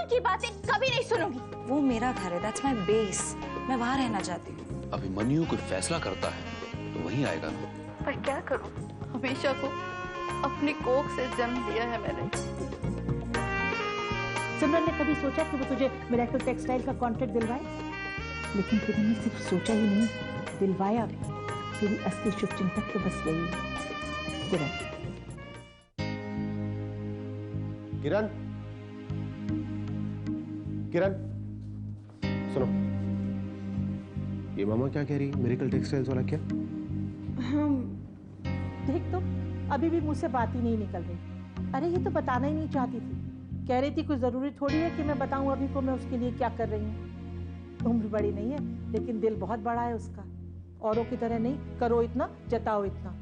की बातें कभी नहीं सुनूंगी। वो मेरा घर है, दैट्स माय बेस। मैं वहां रहना चाहती हूँ। अभिमन्यु कोई फैसला करता है तो वहीं आएगा ना। पर क्या करूं, हमेशा को अपनी कोख से जन्म दिया है मैंने। सिमरन ने कभी सोचा कि वो तुझे मिरेकल टेक्सटाइल का कॉन्ट्रैक्ट दिलवाए? लेकिन किरण ने सिर्फ सोचा ही नहीं, दिलवाया भी। तेरी असली शुभचिंतक तो बस यही है किरण। किरण, किरण, सुनो, ये मामा क्या कह रही है? मिरेकल टेक्सटाइल्स वाला क्या? देख तो, अभी भी मुझसे बात ही नहीं निकल रही। अरे ये तो बताना ही नहीं चाहती थी। कह रही थी कुछ जरूरी थोड़ी है कि मैं बताऊं अभी को मैं उसके लिए क्या कर रही हूँ। उम्र बड़ी नहीं है लेकिन दिल बहुत बड़ा है उसका। औरों की तरह नहीं, करो इतना जताओ इतना।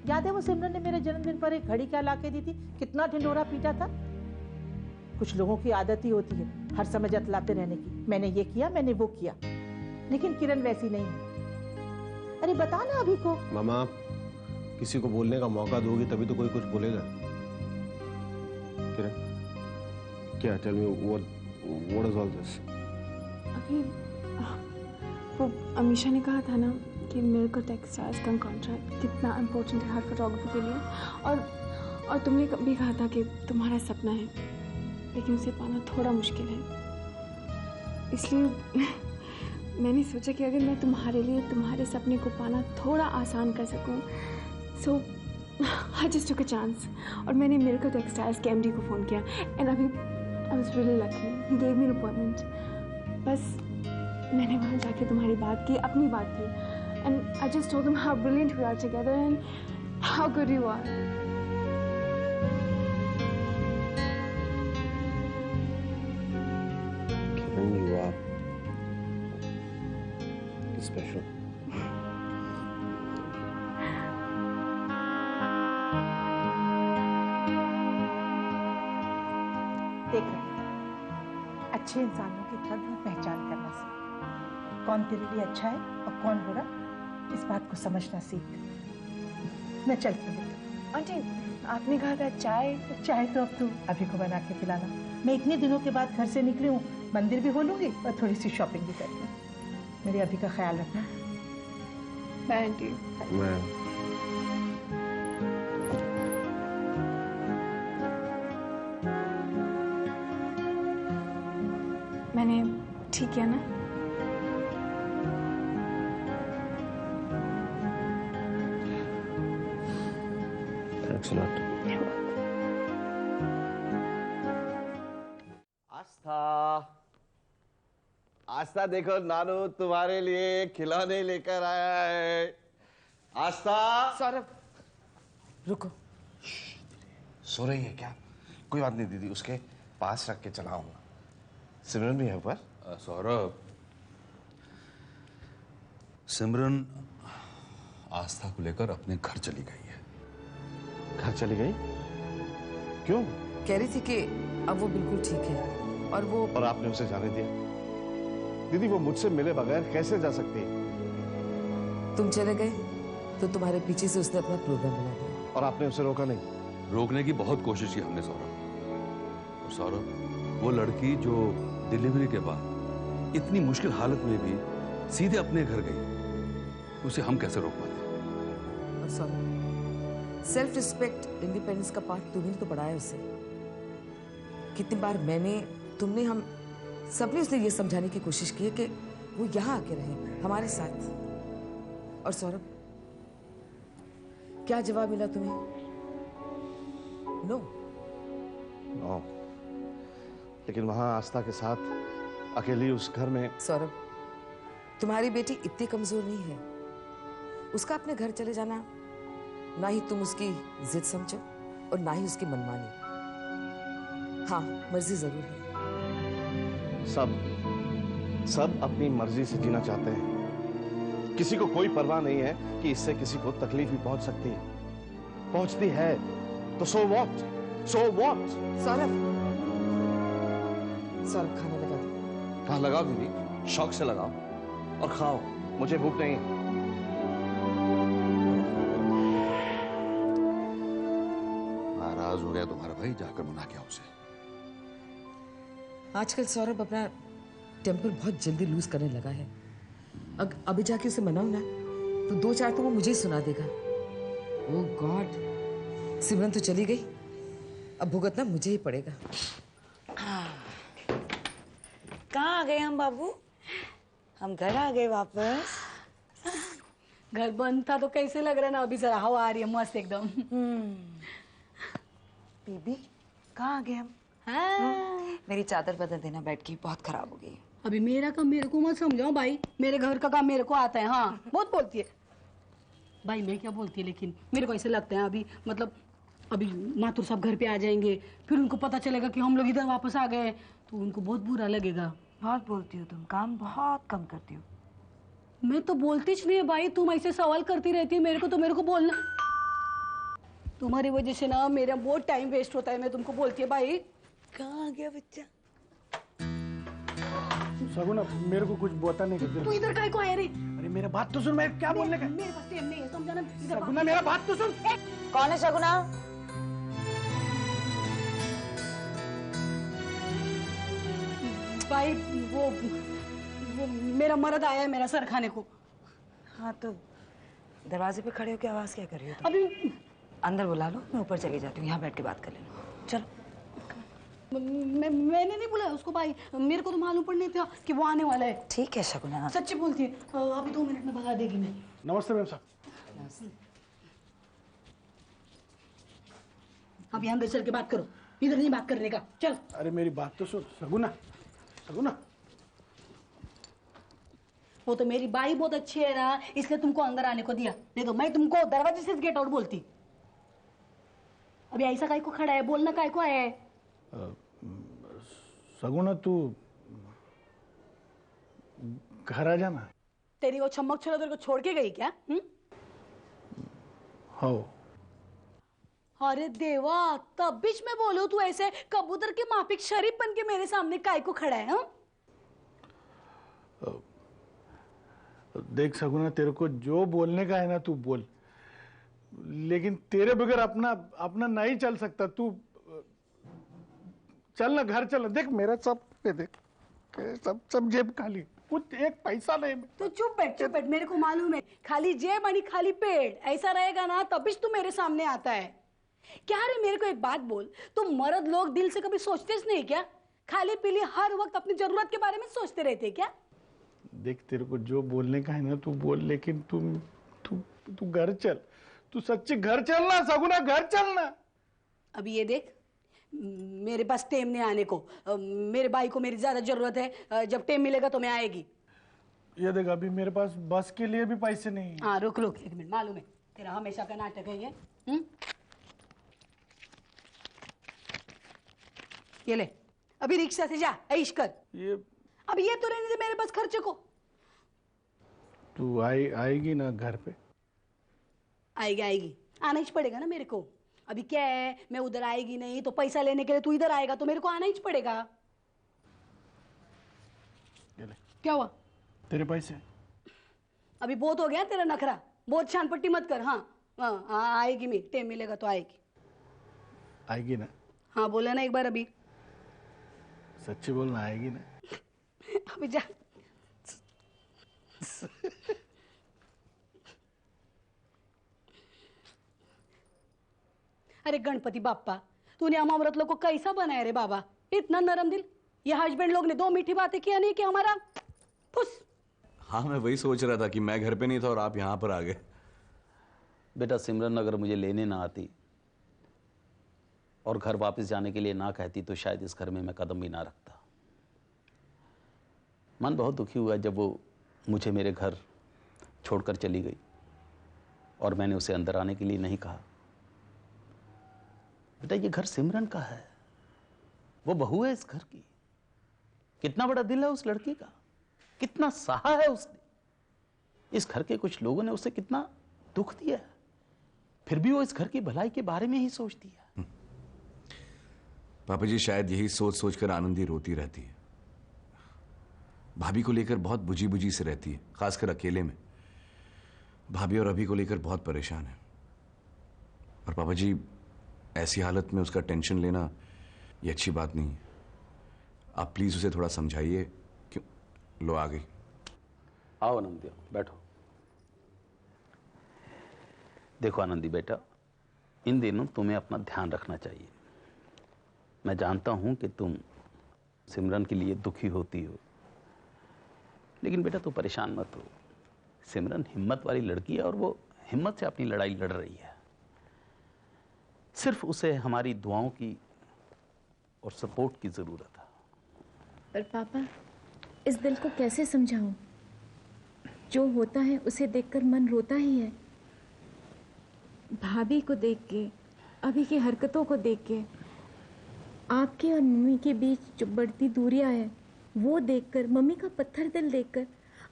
याद है वो सिमरन ने मेरे जन्मदिन पर एक घड़ी क्या लाके दी थी? कितना ढिंढोरा पीटा था। कुछ लोगों की आदत ही होती है हर समय जतलाते रहने की, मैंने ये किया, मैंने वो किया। लेकिन किरण वैसी नहीं है। अरे बता ना अभी को। मामा, किसी को बोलने का मौका दोगी तभी तो कोई कुछ बोलेगा। किरण, क्या? Tell me what is all this? अभी वो अमीशा ने कहा था ना कि मिरेकल टेक्सटाइल्स का कॉन्ट्रैक्ट कितना इम्पोर्टेंट है हर फोटोग्राफर के लिए। और तुमने भी कहा था कि तुम्हारा सपना है लेकिन उसे पाना थोड़ा मुश्किल है। इसलिए मैंने सोचा कि अगर मैं तुम्हारे लिए तुम्हारे सपने को पाना थोड़ा आसान कर सकूं, सो I just took a chance. और मैंने मिरेकल टेक्सटाइल्स के एमडी को फ़ोन किया एंड अभी I was really lucky, he gave me an appointment. बस मैंने वहाँ जाके तुम्हारी बात की, अपनी बात की, and I just told them how brilliant we are together and how good you are. Kiran, you are special. देख रहे अच्छे इंसानों की कद्र और पहचान करना सीख। कौन तेरे लिए अच्छा है और कौन बुरा, इस बात को समझना सीख। मैं चलती हूँ। आंटी, आपने कहा था चाय। चाय तो अब तू अभी को बना के पिलाना। मैं इतने दिनों के बाद घर से निकली हूँ, मंदिर भी हो लूंगी और थोड़ी सी शॉपिंग भी कर लूँ। मेरे अभी का ख्याल रखना। Bye aunty. मैंने ठीक किया ना? Thanks a lot. आस्था, देखो नानू तुम्हारे लिए खिलौने लेकर आया है। आस्था। सौरभ, रुको। सो रही है क्या? कोई बात नहीं दीदी, उसके पास रख के चलाऊंगा। सिमरन भी है ऊपर। सौरभ, सिमरन आस्था को लेकर अपने घर चली गई है। घर चली गई? क्यों? कह रही थी कि अब वो बिल्कुल ठीक है और वो। और आपने उसे जाने दिया? दीदी, वो मुझसे मिले बगैर कैसे जा सकती है? तुम चले गए तो तुम्हारे पीछे से उसने अपना प्रोग्राम बना दिया। और आपने उसे रोका नहीं? रोकने की बहुत कोशिश की हमने सौरभ। और सौरभ, वो लड़की जो डिलीवरी के बाद इतनी मुश्किल हालत में भी सीधे अपने घर गई, उसे हम कैसे रोक पाते? और सौरभ, सेल्फ रिस्पेक्ट, इंडिपेंडेंस का पाठ तुमने तो पढ़ाया उसे। कितनी बार मैंने, तुमने, हम सबने उसे ये समझाने की कोशिश की है कि वो यहाँ आके रहे हमारे साथ। और सौरभ, क्या जवाब मिला तुम्हें? नो। नो। लेकिन वहां आस्था के साथ अकेली उस घर में। सौरभ, तुम्हारी बेटी इतनी कमजोर नहीं है। उसका अपने घर चले जाना, ना ही तुम उसकी जिद समझो और ना ही उसकी मनमानी। हाँ, मर्जी जरूर है। सब अपनी मर्जी से जीना चाहते हैं। किसी को कोई परवाह नहीं है कि इससे किसी को तकलीफ भी पहुंच सकती है। पहुंचती है तो सो व्हाट? सौरभ, खाना लगा दो। कहाँ लगाओ दीदी? शौक से लगाओ और खाओ, मुझे भूख नहीं है। नाराज हो गया तुम्हारा भाई, जाकर मना के आओ उसे। आजकल सौरभ अपना टेम्पर बहुत जल्दी लूज करने लगा है। अभी जाके उसे मनाऊं ना तो 2-4 तो वो मुझे ही सुना देगा। ओह गॉड, सिमरन तो चली गई, अब भुगतना मुझे ही पड़ेगा। कहाँ आ गए हम बाबू? हम घर आ गए वापस। घर बंद था तो कैसे लग रहा है ना, अभी जरा हवा आ रही है मस्त एकदम। बेबी कहाँ आ गए हम? हाँ। मेरी चादर बदल देना, बेड की बहुत खराब हो गई। अभी मेरा काम मेरे को मत समझाओ भाई, मेरे घर का काम मेरे को आता है। हाँ बहुत बोलती है भाई, मैं क्या बोलती है, लेकिन मेरे को ऐसे लगता है अभी मतलब अभी माथुर साहब घर पे आ जाएंगे, फिर उनको पता चलेगा कि हम लोग इधर वापस आ गए तो उनको बहुत बुरा लगेगा। बहुत बोलती हो तुम, काम बहुत कम करती हो। मैं तो बोलती च नहीं है भाई, तुम ऐसे सवाल करती रहती है मेरे को, तो मेरे को बोलना। तुम्हारी वजह से ना मेरा बहुत टाइम वेस्ट होता है, मैं तुमको बोलती है भाई। कहाँ आ गया बच्चा? सगुना मेरे को कुछ बोता नहीं करते। तू इधर काय को आया रे? अरे मेरा बात तो सुन, मैं क्या बोलने का? मेरे पास टाइम नहीं है, समझा ना? सगुना मेरा बात तो सुन। कौन है शगुना? भाई वो मेरा मर्द आया है मेरा सर खाने को। हाँ तो दरवाजे पे खड़े होकर आवाज क्या कर रही हो तुम? अभी अंदर बुला लो, मैं ऊपर चली जाती हूँ, यहाँ बैठ के बात कर लेना। चलो। मैंने नहीं बुलाया उसको भाई, मेरे को तो मालूम पड़ नहीं था कि वो आने वाला है। ठीक है शगुना, सच्ची बोलती है, अभी 2 मिनट में भगा देगी। मैं नमस्ते मैम साहब। अभी अंदर चल के बात करो, इधर नहीं बात करने का। चल। अरे मेरी बात तो सुन सगुना, सगुना। वो तो मेरी बाई बहुत अच्छी है ना, इसलिए तुमको अंदर आने को दिया, नहीं तो मैं तुमको दरवाजे से गेट आउट बोलती। अभी ऐसा काय को खड़ा है, बोलना काय को है? सगुना तू घर आ जाना। तेरी वो चम्मक छोड़ा तेरे को छोड़ के गई क्या? हो। अरे देवा, तब बीच में बोलो तू ऐसे कबूतर के माफिक शरीफ बन के मेरे सामने काय को खड़ा है? देख सगुना, तेरे को जो बोलने का है ना तू बोल, लेकिन तेरे बगैर अपना नहीं चल सकता। तू चल ना, घर चल। देख मेरा सब पे देख, सब जेब खाली, कुछ एक पैसा नहीं। तू चुप बैठ, मेरे को मालूम है खाली जेब आणि खाली पेट ऐसा रहेगा ना तभी तू मेरे सामने आता है। क्या रे, मेरे को एक बात बोल, तुम मर्द लोग दिल से कभी सोचते नहीं क्या? खाली पीली हर वक्त अपनी जरूरत के बारे में सोचते रहते क्या? देख तेरे को जो बोलने का है ना तू बोल, लेकिन तू घर चल। तू सच्ची घर चलना सगुना, घर चलना। अभी ये देख, मेरे पास टाइम नहीं आने को, मेरे भाई को मेरी ज्यादा जरूरत है, जब टाइम मिलेगा तो मैं आएगी। ये देख अभी मेरे पास बस के लिए भी पैसे नहीं है। हाँ रुक एक मिनट, मालूम है तेरा हमेशा का नाटक है ये। ये ले, अभी रिक्शा से जा, ऐश कर। ये अब ये तो रहने दे मेरे पास खर्चे को। तू आएगी ना घर पे? आएगी, आना ही पड़ेगा ना मेरे को। अभी क्या है, मैं उधर आएगी नहीं तो पैसा लेने के लिए तू इधर आएगा तो मेरे को आना ही पड़ेगा। क्या हुआ? तेरे पैसे। अभी बहुत हो गया तेरा नखरा, बहुत शान पट्टी मत कर। हाँ आएगी, मैं टाइम मिलेगा तो आएगी। आएगी ना? हाँ बोला ना एक बार। अभी सच्ची बोलना, आएगी ना? अभी जा। अरे गणपति बाप्पा, तूने हम औरत लोग को कैसा बनाया रे बाबा, इतना नरम दिल। ये हस्बैंड लोग ने 2 मीठी बातें किया नहीं कि हमारा फुस। हाँ मैं वही सोच रहा था कि मैं घर पे नहीं था और आप यहाँ पर आ गए। बेटा सिमरन अगर मुझे लेने ना आती और घर वापस जाने के लिए ना कहती तो शायद इस घर में मैं कदम भी ना रखता। मन बहुत दुखी हुआ जब वो मुझे मेरे घर छोड़कर चली गई और मैंने उसे अंदर आने के लिए नहीं कहा। बेटा ये घर सिमरन का है, वो बहू है इस घर की। कितना बड़ा दिल है उस लड़की का, कितना सहा है उसने। इस घर के कुछ लोगों ने उसे कितना दुख दिया है, फिर भी वो इस घर की भलाई के बारे में ही सोचती है। पापा जी शायद यही सोच सोच कर आनंदी रोती रहती है। भाभी को लेकर बहुत बुझी बुझी से रहती है, खासकर अकेले में। भाभी और अभी को लेकर बहुत परेशान है। और पापा जी ऐसी हालत में उसका टेंशन लेना ये अच्छी बात नहीं है। आप प्लीज उसे थोड़ा समझाइए। क्यों लो आ गई। आओ आनंदी, आओ बैठो। देखो आनंदी बेटा, इन दिनों तुम्हें अपना ध्यान रखना चाहिए। मैं जानता हूं कि तुम सिमरन के लिए दुखी होती हो, लेकिन बेटा तू परेशान मत हो। सिमरन हिम्मत वाली लड़की है और वो हिम्मत से अपनी लड़ाई लड़ रही है। सिर्फ उसे हमारी दुआओं की और सपोर्ट की जरूरत है। पर पापा, इस दिल को कैसे समझाऊं? जो होता है उसे देखकर मन रोता ही है। भाभी को देख के, अभी की हरकतों को देख के, आपके और मम्मी के बीच जो बढ़ती दूरियां है वो देखकर, मम्मी का पत्थर दिल देखकर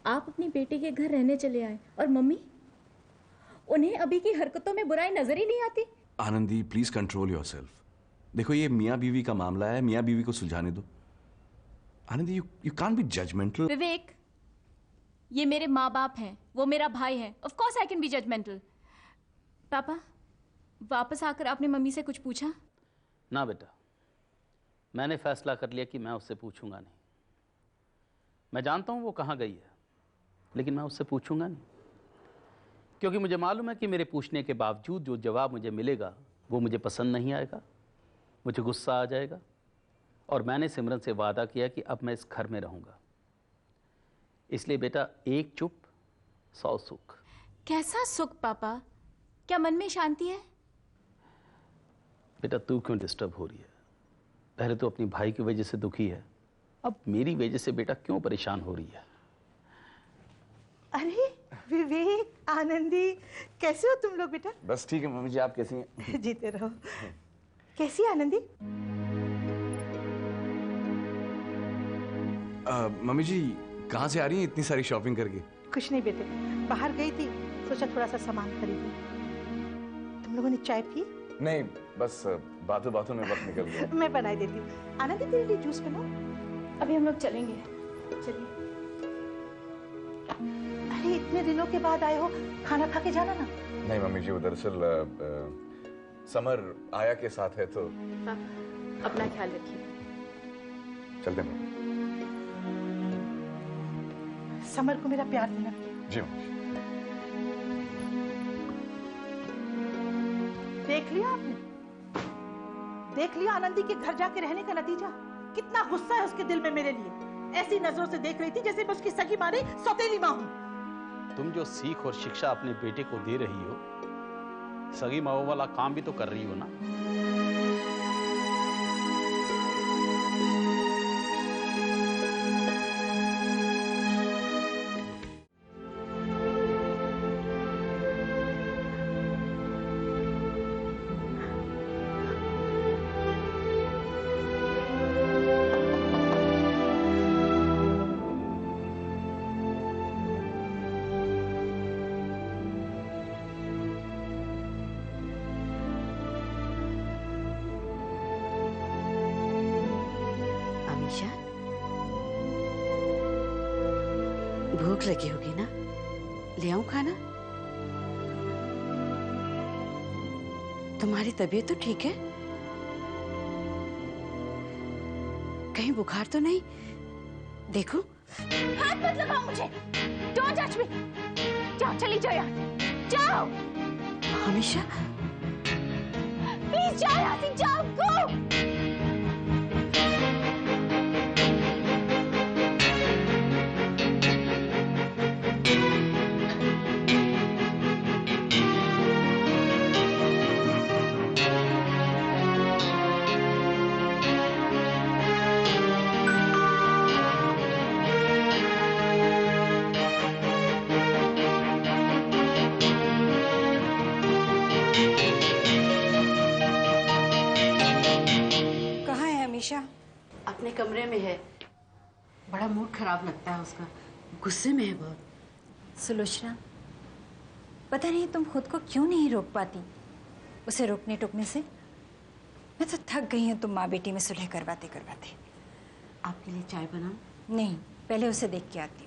आप अपनी बेटी के घर रहने चले आए, और मम्मी, उन्हें अभी की हरकतों में बुराई नजर ही नहीं आती। Anandi please control yourself. देखो ये मियाँ बीवी का मामला है, मियाँ बीवी को सुलझाने दो। Anandi you can't be judgemental. Vivek, ये मेरे माँ बाप हैं, वो मेरा भाई है। Of course I can be judgemental. पापा, वापस आकर आपने मम्मी से कुछ पूछा? ना बेटा, मैंने फैसला कर लिया कि मैं उससे पूछूंगा नहीं। मैं जानता हूं वो कहां गई है, लेकिन मैं उससे पूछूंगा नहीं, क्योंकि मुझे मालूम है कि मेरे पूछने के बावजूद जो जवाब मुझे मिलेगा वो मुझे पसंद नहीं आएगा, मुझे गुस्सा आ जाएगा। और मैंने सिमरन से वादा किया कि अब मैं इस घर में रहूंगा। इसलिए बेटा, एक चुप 100 सुख। कैसा सुख पापा? क्या मन में शांति है? बेटा तू क्यों डिस्टर्ब हो रही है? पहले तो अपनी भाई की वजह से दुखी है, अब मेरी वजह से बेटा क्यों परेशान हो रही है? अरे विवेक, आनंदी, कैसे हो तुम लोग बेटा? बस ठीक है मम्मी जी, आप कैसी हैं? जीते रहो। कैसी है आनंदी? मम्मी जी कहाँ से आ रही हैं इतनी सारी शॉपिंग करके? कुछ नहीं बेटे, बाहर गई थी, सोचा थोड़ा सा सामान खरीदूं। तुम लोगों ने चाय पी? नहीं, बस बातों बातों में वक्त निकल गया। मैं बनाई देती हूँ। आनंदी तेरे लिए जूस बनाओ। अभी हम लोग चलेंगे। चलिए। अरे इतने दिनों के बाद आए हो, खाना खा के जाना ना। नहीं मम्मी जी, वो दरअसल समर आया के साथ है तो। पापा, अपना ख्याल रखिए। चलते हैं। समर को मेरा प्यार देना। जी मम्मी। देख लिया आपने? देख लिया आनंदी के घर जाके रहने का नतीजा? कितना गुस्सा है उसके दिल में मेरे लिए। ऐसी नजरों से देख रही थी जैसे मैं उसकी सगी माँ नहीं, सौतेली माँ हूँ। तुम जो सीख और शिक्षा अपने बेटे को दे रही हो, सगी माँ वाला काम भी तो कर रही हो ना। भूख लगी होगी ना, ले आऊं खाना? तुम्हारी तबीयत तो ठीक है? कहीं बुखार तो नहीं? देखो। हाथ मत लगाओ मुझे। Don't touch me। जाओ, चली जाओ यहाँ। जाओ। हमेशा। प्लीज जाओ यहाँ से, जाओ, गो। अपने कमरे में है। बड़ा मूड खराब लगता है उसका, गुस्से में है बहुत। सुलोचना, पता नहीं तुम खुद को क्यों नहीं रोक पाती उसे रोकने टोकने से। मैं तो थक गई हूँ तुम माँ बेटी में सुलह करवाते करवाते। आपके लिए चाय बनाऊं? नहीं, पहले उसे देख के आती हूँ।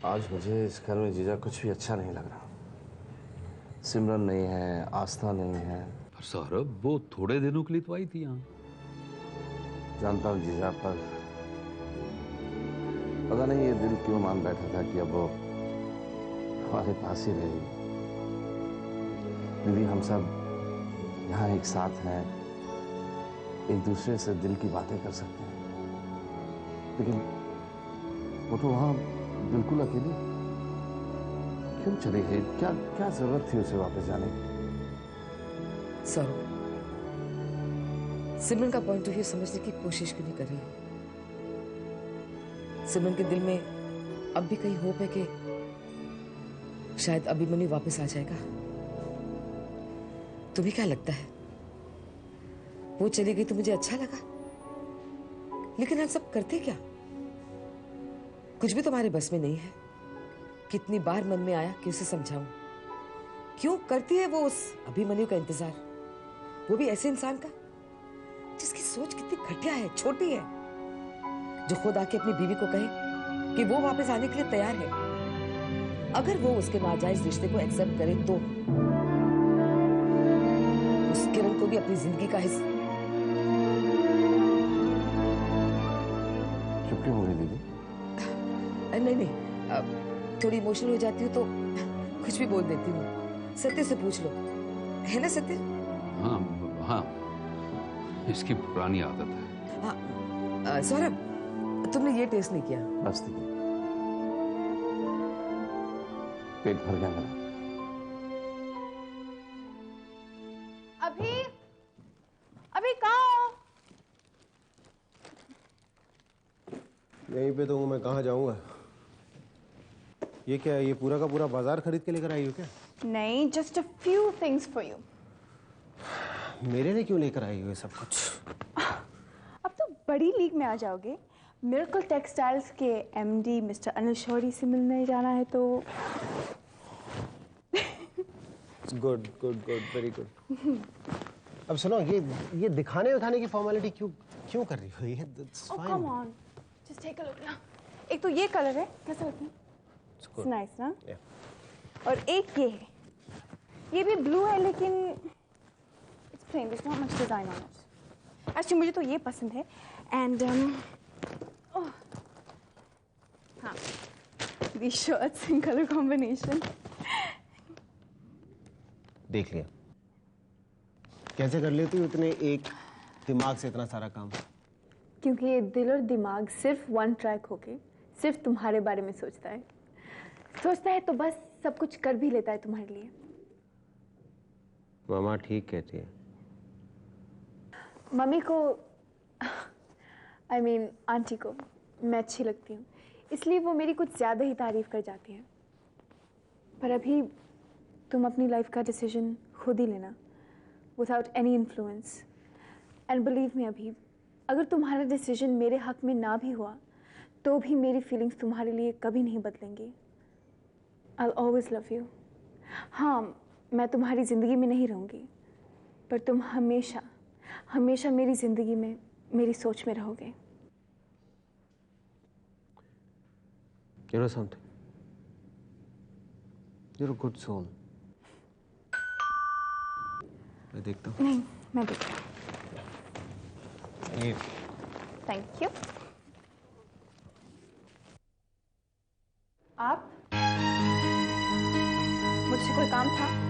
आज मुझे इस घर में जीजा कुछ भी अच्छा नहीं लग रहा। सिमरन नहीं है, आस्था नहीं है। पर सौरभ, वो थोड़े दिनों के लिए तो आई थी यहाँ। जानता हूँ जीजा, पर पता नहीं ये दिल क्यों मान बैठा था कि अब वो हमारे पास ही रहेगी। दीदी, हम सब यहाँ एक साथ हैं, एक दूसरे से दिल की बातें कर सकते हैं, लेकिन वो तो वहाँ बिल्कुल अकेली क्यों चली गई? क्या क्या जरूरत थी उसे वापस जाने की? सौरभ, सिमरन का पॉइंट ऑफ व्यू समझने की कोशिश क्यों नहीं कर रही हो? सिमरन के दिल में अब भी कहीं होप है कि शायद अभिमन्यु वापस आ जाएगा। तुम्हें क्या लगता है वो चली गई तो मुझे अच्छा लगा, लेकिन हम सब करते क्या? कुछ भी तुम्हारे बस में नहीं है। कितनी बार मन में आया कि उसे समझाऊं, क्यों करती है वो उस अभिमन्यु का इंतजार, वो भी ऐसे इंसान का जिसकी सोच कितनी घटिया है, छोटी है, जो खुद आके अपनी बीवी को कहे कि वो वापस आने के लिए तैयार है। अगर वो उसके नाजायज रिश्ते को एक्सेप्ट करे तो उस किरण को भी अपनी जिंदगी का हिस्सा। चुप क्यों हो गई दीदी? नहीं नहीं, थोड़ी इमोशनल हो जाती हूँ तो कुछ भी बोल देती हूँ। सत्य से पूछ लो, है ना सत्य? हाँ हाँ, इसकी पुरानी आदत है। हाँ सौरभ, तुमने ये टेस्ट नहीं किया? बस दीदी, पेट भर गया मेरा। अभी कहाँ हो? यहीं पे तो हूँ, मैं कहाँ जाऊंगा? ये क्या है? ये पूरा का पूरा बाजार खरीद के लेकर आई हो क्या? नहीं, just a few things for you. मेरे लिए क्यों लेकर आई हो ये सब कुछ? अब तो बड़ी लीग में आ जाओगे। मिरेकल टेक्सटाइल्स के एमडी मिस्टर अनिल शौरी से मिलने जाना है तो good good good, very good. अब सुनो, ये दिखाने उठाने की फॉर्मेलिटी क्यों कर रही हो? ये oh come on, just take a look ना। एक तो ये कलर है, कैसा लगता है? इट्स नाइस ना? और एक ये है, ये भी ब्लू है लेकिन it's plain, there is not much design on it. Actually मुझे तो ये पसंद है एंड हाँ, these shirts in color combination. देख लिया कैसे कर लेती हो इतने एक दिमाग से इतना सारा काम? क्योंकि ये दिल और दिमाग सिर्फ वन ट्रैक होके सिर्फ तुम्हारे बारे में सोचता है तो बस सब कुछ कर भी लेता है तुम्हारे लिए। मामा ठीक कहती है। मम्मी को I mean आंटी को मैं अच्छी लगती हूँ, इसलिए वो मेरी कुछ ज़्यादा ही तारीफ कर जाती हैं। पर अभी तुम अपनी लाइफ का डिसीजन खुद ही लेना, without any influence. And believe me अभी, अगर तुम्हारा डिसीजन मेरे हक में ना भी हुआ तो भी मेरी फीलिंग्स तुम्हारे लिए कभी नहीं बदलेंगी। I'll always love you। हाँ, मैं तुम्हारी ज़िंदगी में नहीं रहूँगी, पर तुम हमेशा हमेशा मेरी ज़िंदगी में, मेरी सोच में रहोगे। You know something? You're a good soul। मैं देखता हूँ। नहीं, मैं देखता हूँ। ये थैंक यू। आप? मुझसे कोई काम था?